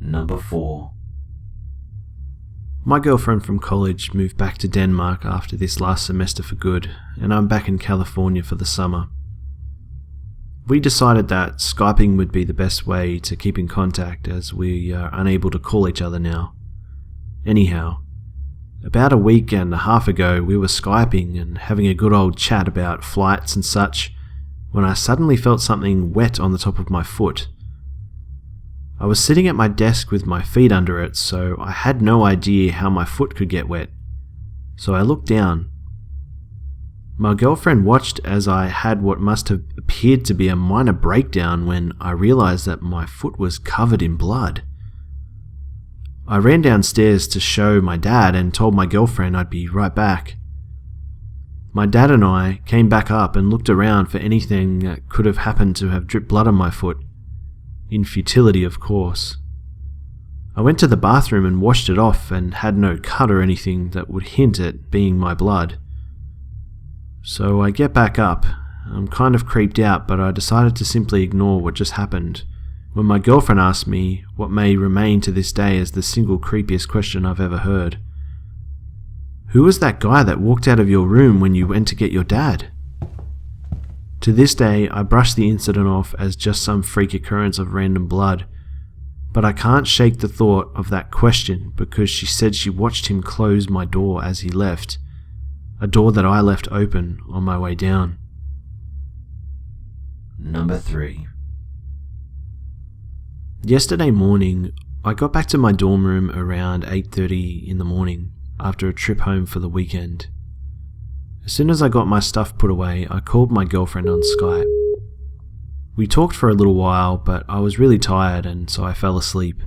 Number 4. My girlfriend from college moved back to Denmark after this last semester for good, and I'm back in California for the summer. We decided that Skyping would be the best way to keep in contact as we are unable to call each other now. Anyhow, about a week and a half ago we were Skyping and having a good old chat about flights and such when I suddenly felt something wet on the top of my foot. I was sitting at my desk with my feet under it, so I had no idea how my foot could get wet. So I looked down. My girlfriend watched as I had what must have appeared to be a minor breakdown when I realized that my foot was covered in blood. I ran downstairs to show my dad and told my girlfriend I'd be right back. My dad and I came back up and looked around for anything that could have happened to have dripped blood on my foot. In futility, of course. I went to the bathroom and washed it off and had no cut or anything that would hint at being my blood. So I get back up. I'm kind of creeped out, but I decided to simply ignore what just happened when my girlfriend asked me what may remain to this day as the single creepiest question I've ever heard. "Who was that guy that walked out of your room when you went to get your dad?" To this day, I brush the incident off as just some freak occurrence of random blood, but I can't shake the thought of that question because she said she watched him close my door as he left, a door that I left open on my way down. Number 3. Yesterday morning, I got back to my dorm room around 8:30 in the morning after a trip home for the weekend. As soon as I got my stuff put away, I called my girlfriend on Skype. We talked for a little while, but I was really tired and so I fell asleep.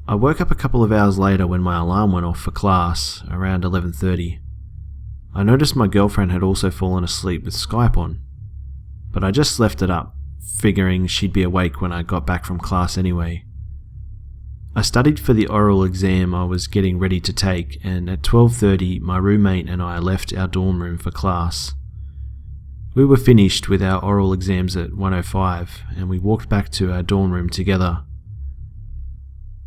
I woke up a couple of hours later when my alarm went off for class, around 11:30. I noticed my girlfriend had also fallen asleep with Skype on, but I just left it up, figuring she'd be awake when I got back from class anyway. I studied for the oral exam I was getting ready to take, and at 12:30 my roommate and I left our dorm room for class. We were finished with our oral exams at 1:05 and we walked back to our dorm room together.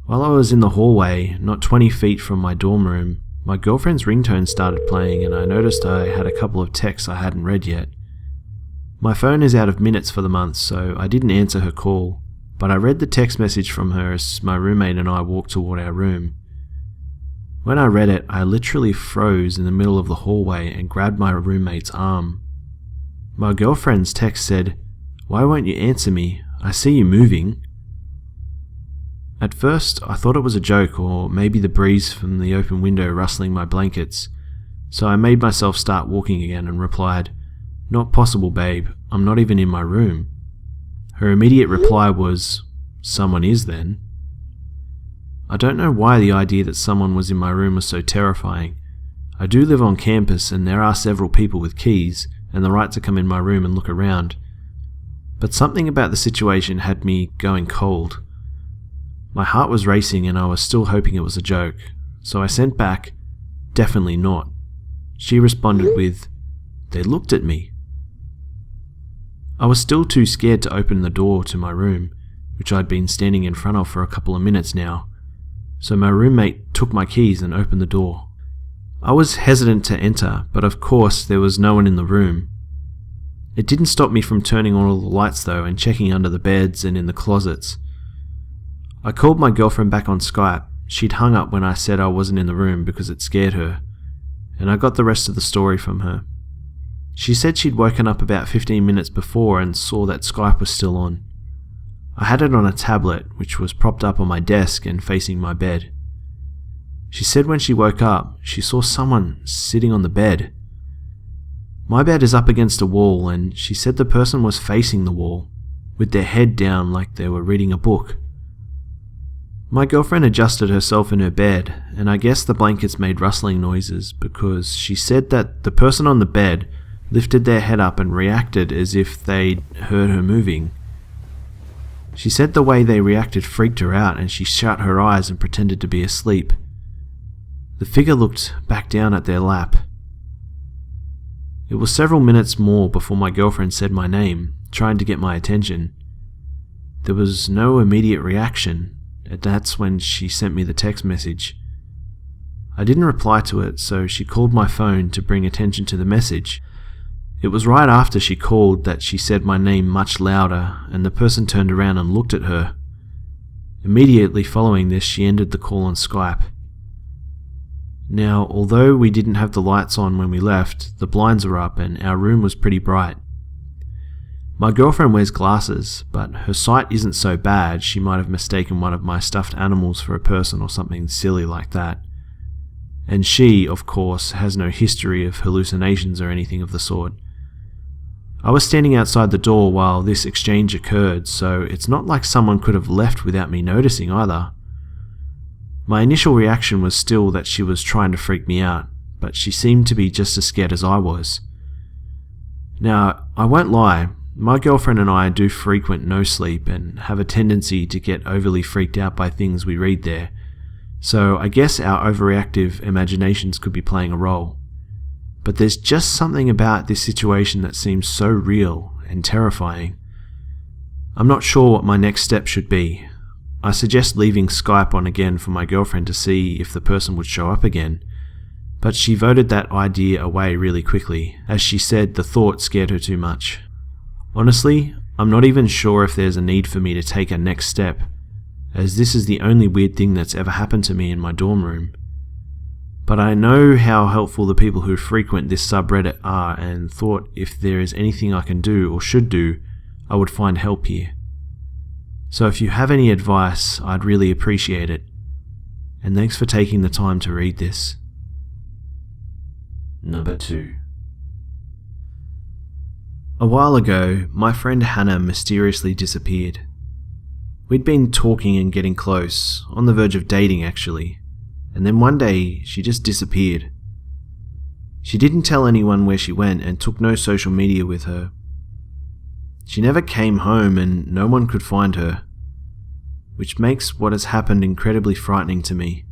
While I was in the hallway, not 20 feet from my dorm room, my girlfriend's ringtone started playing and I noticed I had a couple of texts I hadn't read yet. My phone is out of minutes for the month, so I didn't answer her call, but I read the text message from her as my roommate and I walked toward our room. When I read it, I literally froze in the middle of the hallway and grabbed my roommate's arm. My girlfriend's text said, "Why won't you answer me? I see you moving." At first, I thought it was a joke or maybe the breeze from the open window rustling my blankets, so I made myself start walking again and replied, "Not possible, babe. I'm not even in my room." Her immediate reply was, "Someone is then." I don't know why the idea that someone was in my room was so terrifying. I do live on campus and there are several people with keys and the right to come in my room and look around. But something about the situation had me going cold. My heart was racing and I was still hoping it was a joke, so I sent back, "Definitely not." She responded with, "They looked at me." I was still too scared to open the door to my room, which I'd been standing in front of for a couple of minutes now, so my roommate took my keys and opened the door. I was hesitant to enter, but of course there was no one in the room. It didn't stop me from turning on all the lights though and checking under the beds and in the closets. I called my girlfriend back on Skype. She'd hung up when I said I wasn't in the room because it scared her, and I got the rest of the story from her. She said she'd woken up about 15 minutes before and saw that Skype was still on. I had it on a tablet, which was propped up on my desk and facing my bed. She said when she woke up, she saw someone sitting on the bed. My bed is up against a wall, and she said the person was facing the wall, with their head down like they were reading a book. My girlfriend adjusted herself in her bed, and I guess the blankets made rustling noises because she said that the person on the bed lifted their head up and reacted as if they'd heard her moving. She said the way they reacted freaked her out and she shut her eyes and pretended to be asleep. The figure looked back down at their lap. It was several minutes more before my girlfriend said my name, trying to get my attention. There was no immediate reaction, and that's when she sent me the text message. I didn't reply to it, so she called my phone to bring attention to the message. It was right after she called that she said my name much louder, and the person turned around and looked at her. Immediately following this, she ended the call on Skype. Now, although we didn't have the lights on when we left, the blinds were up and our room was pretty bright. My girlfriend wears glasses, but her sight isn't so bad she might have mistaken one of my stuffed animals for a person or something silly like that. And she, of course, has no history of hallucinations or anything of the sort. I was standing outside the door while this exchange occurred, so it's not like someone could have left without me noticing either. My initial reaction was still that she was trying to freak me out, but she seemed to be just as scared as I was. Now, I won't lie, my girlfriend and I do frequent no sleep and have a tendency to get overly freaked out by things we read there, so I guess our overreactive imaginations could be playing a role. But there's just something about this situation that seems so real and terrifying. I'm not sure what my next step should be. I suggest leaving Skype on again for my girlfriend to see if the person would show up again, but she voted that idea away really quickly, as she said the thought scared her too much. Honestly, I'm not even sure if there's a need for me to take a next step, as this is the only weird thing that's ever happened to me in my dorm room. But I know how helpful the people who frequent this subreddit are, and thought if there is anything I can do or should do, I would find help here. So if you have any advice, I'd really appreciate it. And thanks for taking the time to read this. Number 2. A while ago, my friend Hannah mysteriously disappeared. We'd been talking and getting close, on the verge of dating actually, and then one day she just disappeared. She didn't tell anyone where she went and took no social media with her. She never came home and no one could find her, which makes what has happened incredibly frightening to me.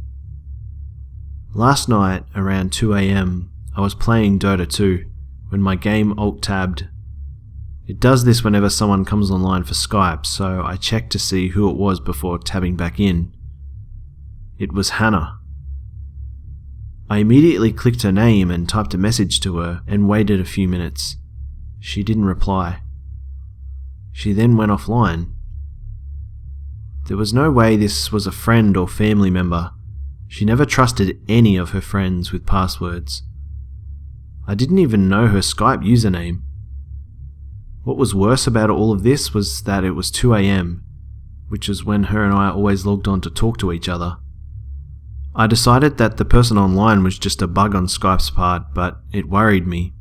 Last night, around 2 AM, I was playing Dota 2 when my game alt-tabbed. It does this whenever someone comes online for Skype, so I checked to see who it was before tabbing back in. It was Hannah. I immediately clicked her name and typed a message to her and waited a few minutes. She didn't reply. She then went offline. There was no way this was a friend or family member. She never trusted any of her friends with passwords. I didn't even know her Skype username. What was worse about all of this was that it was 2 AM, which is when her and I always logged on to talk to each other. I decided that the person online was just a bug on Skype's part, but it worried me.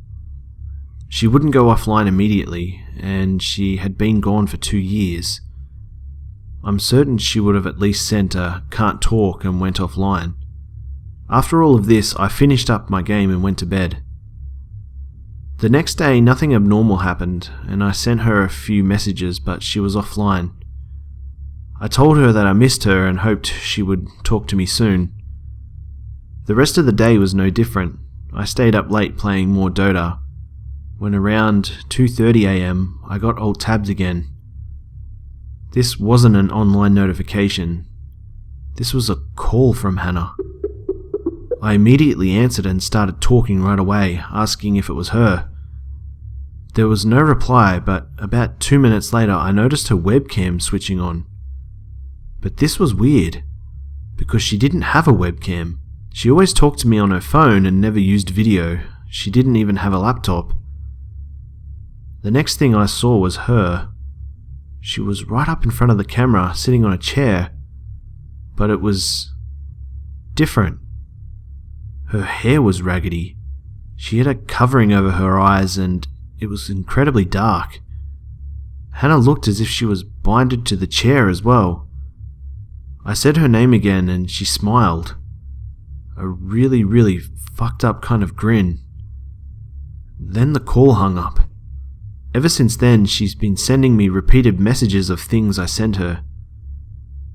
She wouldn't go offline immediately, and she had been gone for 2 years. I'm certain she would have at least sent a "can't talk" and went offline. After all of this, I finished up my game and went to bed. The next day, nothing abnormal happened, and I sent her a few messages, but she was offline. I told her that I missed her and hoped she would talk to me soon. The rest of the day was no different. I stayed up late playing more Dota. When around 2:30 AM, I got alt-tabbed again. This wasn't an online notification. This was a call from Hannah. I immediately answered and started talking right away, asking if it was her. There was no reply, but about 2 minutes later I noticed her webcam switching on. But this was weird, because she didn't have a webcam. She always talked to me on her phone and never used video. She didn't even have a laptop. The next thing I saw was her. She was right up in front of the camera, sitting on a chair. But it was different. Her hair was raggedy. She had a covering over her eyes and it was incredibly dark. Hannah looked as if she was binded to the chair as well. I said her name again and she smiled. A really fucked up kind of grin. Then the call hung up. Ever since then, she's been sending me repeated messages of things I sent her.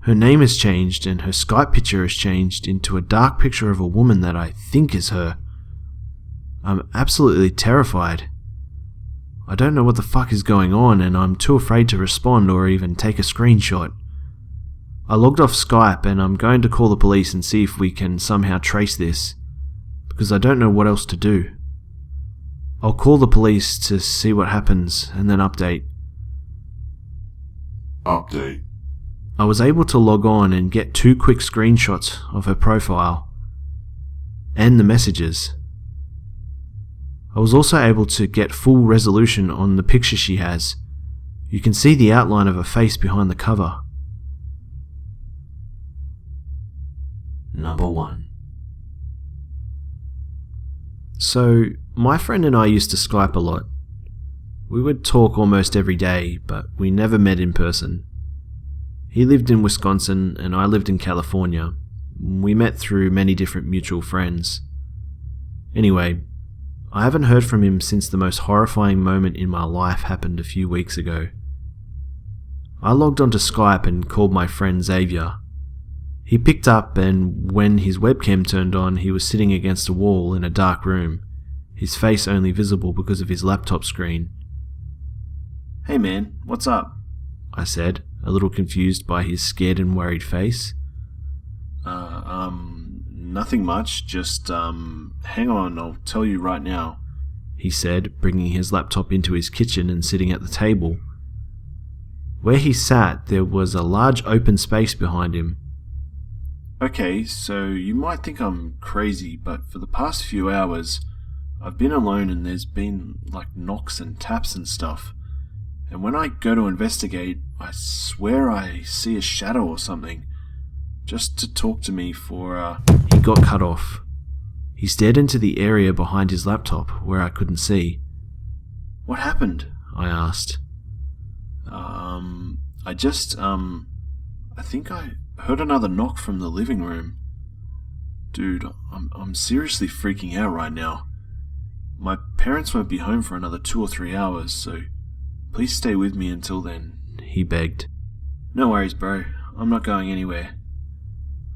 Her name has changed and her Skype picture has changed into a dark picture of a woman that I think is her. I'm absolutely terrified. I don't know what the fuck is going on and I'm too afraid to respond or even take a screenshot. I logged off Skype and I'm going to call the police and see if we can somehow trace this, because I don't know what else to do. I'll call the police to see what happens and then update. Update. I was able to log on and get 2 quick screenshots of her profile and the messages. I was also able to get full resolution on the picture she has. You can see the outline of her face behind the cover. Number 1. So, my friend and I used to Skype a lot. We would talk almost every day, but we never met in person. He lived in Wisconsin and I lived in California. We met through many different mutual friends. Anyway, I haven't heard from him since the most horrifying moment in my life happened a few weeks ago. I logged onto Skype and called my friend Xavier. He picked up, and when his webcam turned on, he was sitting against a wall in a dark room, his face only visible because of his laptop screen. "Hey man, what's up?" I said, a little confused by his scared and worried face. Nothing much, just, hang on, I'll tell you right now," he said, bringing his laptop into his kitchen and sitting at the table. Where he sat, there was a large open space behind him. "Okay, so you might think I'm crazy, but for the past few hours, I've been alone and there's been, like, knocks and taps and stuff. And when I go to investigate, I swear I see a shadow or something, just to talk to me for, He got cut off. He stared into the area behind his laptop, where I couldn't see. "What happened?" I asked. I think I heard another knock from the living room. Dude, I'm seriously freaking out right now. My parents won't be home for another 2 or 3 hours, so please stay with me until then," he begged. "No worries, bro. I'm not going anywhere."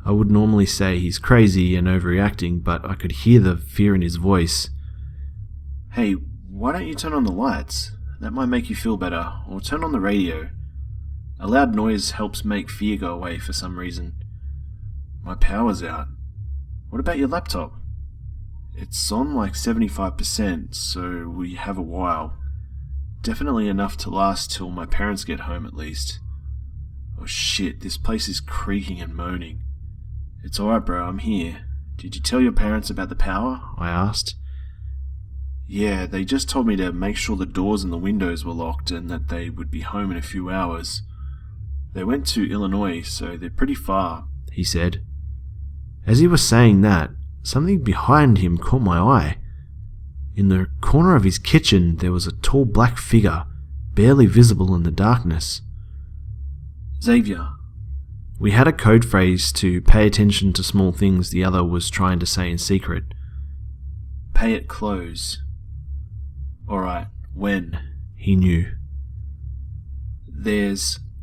I would normally say he's crazy and overreacting, but I could hear the fear in his voice. "Hey, why don't you turn on the lights? That might make you feel better, or turn on the radio. A loud noise helps make fear go away for some reason." "My power's out." "What about your laptop?" "It's on like 75%, so we have a while. Definitely enough to last till my parents get home at least." "Oh shit, this place is creaking and moaning." "It's alright bro, I'm here. Did you tell your parents about the power?" I asked. "Yeah, they just told me to make sure the doors and the windows were locked and that they would be home in a few hours. They went to Illinois, so they're pretty far," he said. As he was saying that, something behind him caught my eye. In the corner of his kitchen, there was a tall black figure, barely visible in the darkness. "Xavier." We had a code phrase to pay attention to small things the other was trying to say in secret. "Pay it close." "Alright, when?" He knew.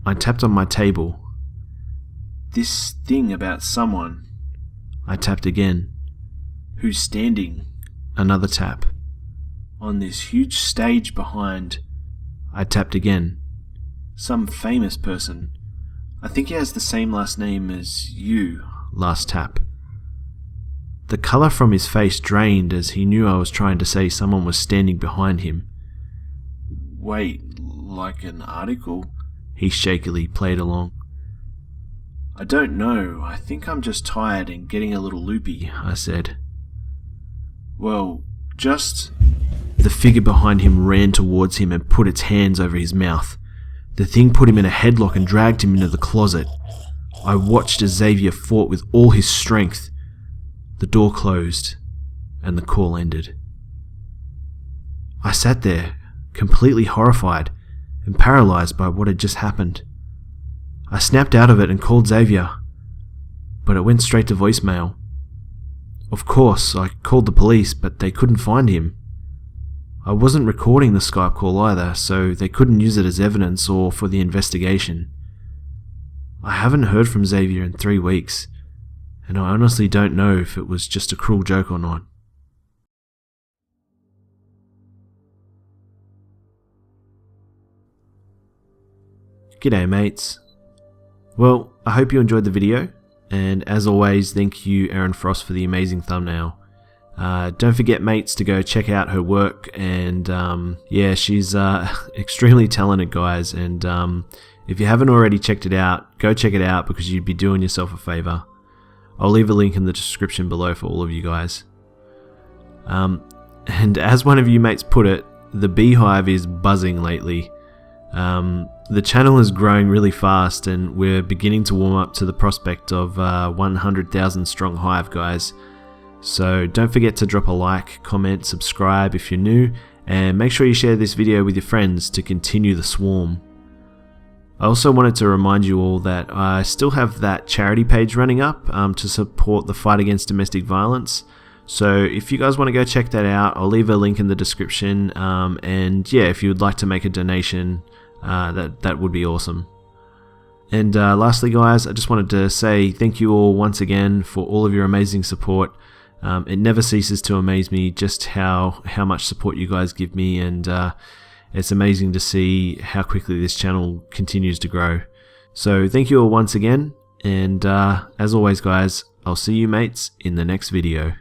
I tapped on my table. "This thing about someone." I tapped again. "Who's standing?" Another tap. "On this huge stage behind." I tapped again. "Some famous person. I think he has the same last name as you." Last tap. The colour from his face drained as he knew I was trying to say someone was standing behind him. "Wait, like an article?" He shakily played along. "I don't know, I think I'm just tired and getting a little loopy," I said. "Well, just..." The figure behind him ran towards him and put its hands over his mouth. The thing put him in a headlock and dragged him into the closet. I watched as Xavier fought with all his strength. The door closed, and the call ended. I sat there, completely horrified and paralyzed by what had just happened. I snapped out of it and called Xavier, but it went straight to voicemail. Of course, I called the police, but they couldn't find him. I wasn't recording the Skype call either, so they couldn't use it as evidence or for the investigation. I haven't heard from Xavier in 3 weeks, and I honestly don't know if it was just a cruel joke or not. G'day mates. Well, I hope you enjoyed the video, and as always, thank you Erin Frost for the amazing thumbnail. Don't forget, mates, to go check out her work, and yeah, she's extremely talented, guys, and if you haven't already checked it out, go check it out because you'd be doing yourself a favor. I'll leave a link in the description below for all of you guys. And as one of you mates put it, the beehive is buzzing lately. The channel is growing really fast, and we're beginning to warm up to the prospect of 100,000 strong hive, guys. So don't forget to drop a like, comment, subscribe if you're new, and make sure you share this video with your friends to continue the swarm. I also wanted to remind you all that I still have that charity page running up to support the fight against domestic violence. So if you guys want to go check that out, I'll leave a link in the description, and yeah, if you would like to make a donation, that would be awesome. And lastly, guys, I just wanted to say thank you all once again for all of your amazing support. It never ceases to amaze me just how much support you guys give me, and it's amazing to see how quickly this channel continues to grow. So thank you all once again, and as always, guys, I'll see you mates in the next video.